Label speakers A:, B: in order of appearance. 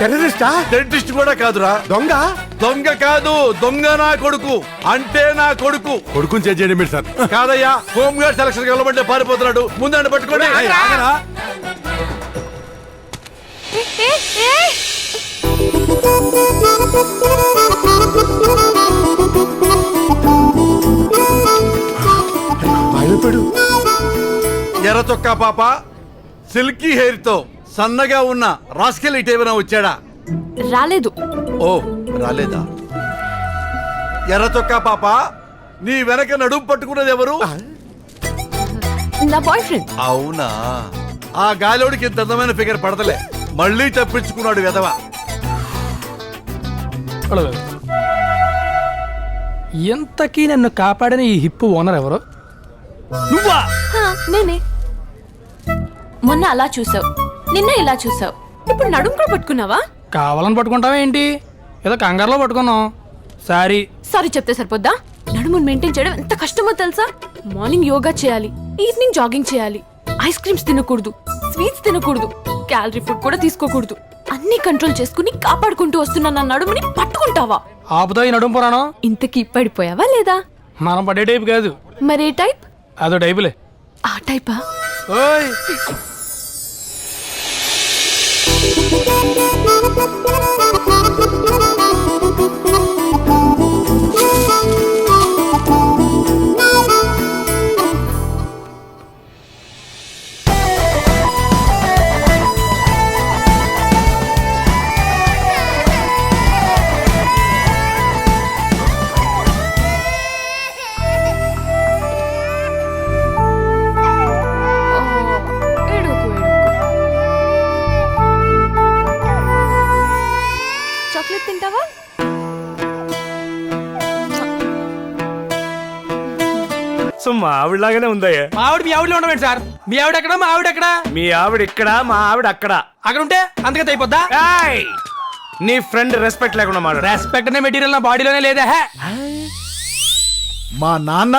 A: టెర్రరిస్టా?
B: Dentist కూడా కాదురా.
A: దొంగ?
B: దొంగ కాదు, దొంగ నా కొడుకు. అంటే నా కొడుకు.
A: కొడుకుని చేయండి మీరు సార్.
B: కాదయ్యా, హోమ్ గార్డ్ సెలక్షన్ వెళ్ళమంటే పారిపోతున్నాడు. ముందండి పట్టుకోండి. ఎర్ర చొక్కా పాప, సిల్కీ హెయిర్ తో సన్నగా ఉన్న రాస్కెల్ ఇటేమైనా వచ్చాడా?
C: రాలేదు.
B: ఓ రాలేదా? ఎర్ర చొక్కా పాప, నీ వెనక నడుము పట్టుకున్నది ఎవరు?
C: నా బాయ్ ఫ్రెండ్.
B: అవునా? ఆ గాలోడికి ఇంత అందమైన ఫిగర్ పడతలే, మళ్ళీ తప్పించుకున్నాడు వెధవ.
D: ఎంతకీ నన్ను కాపాడని ఈ హిప్ ఓనర్ ఎవరు? నువ్వా?
C: నేనే. మొన్న అలా చూసావు, నిన్న ఇలా చూసావు, ఇప్పుడు నడుము కూడా పట్టుకున్నావా?
D: కావాలని పట్టుకుంటావా ఏంటి? ఏదో కంగారులో పట్టుకున్నావు. సారీ.
C: సారీ చెప్తే సరిపోద్దా? నడుమును మెయింటైన్ చేయడం ఎంత కష్టమో తెలుసా? మార్నింగ్ యోగా చేయాలి, ఈవినింగ్ జాగింగ్ చేయాలి, ఐస్ క్రీమ్స్ తినకూడదు, స్వీట్స్ తినకూడదు, క్యాలరీ ఫుడ్ కూడా తీసుకోకూడదు. అన్ని కంట్రోల్ చేసుకుని కాపాడుకుంటూ వస్తున్నా నా నడుముని పట్టుకుంటావా?
D: ఆపుతో ఈ నడుము పురాణం.
C: ఇంతకీ పడిపోయావా లేదా?
D: మనం పడే టైప్ కాదు.
C: మరే టైప్?
D: అదో టైపులే.
C: ఆ టైపా?
D: ఓయ్
C: చాక్లెట్ తింటావా?
E: సో మా ఆవిడలాగానే ఉందయ్యా.
D: మా ఆవిడ మీ ఆవిడలో ఉండమేంటి సార్? మీ ఆవిడ ఎక్కడ, మా ఆవిడ ఎక్కడ?
E: మీ ఆవిడ ఇక్కడ, మా ఆవిడ అక్కడ.
D: అక్కడ ఉంటే అందుకే అయిపోద్దా?
E: ఏయ్! నీ ఫ్రెండ్ రెస్పెక్ట్ లేకుండా మాట్లాడు.
D: రెస్పెక్ట్ అనే మెటీరియల్ నా బాడీలోనే లేదా?
B: మా నాన్న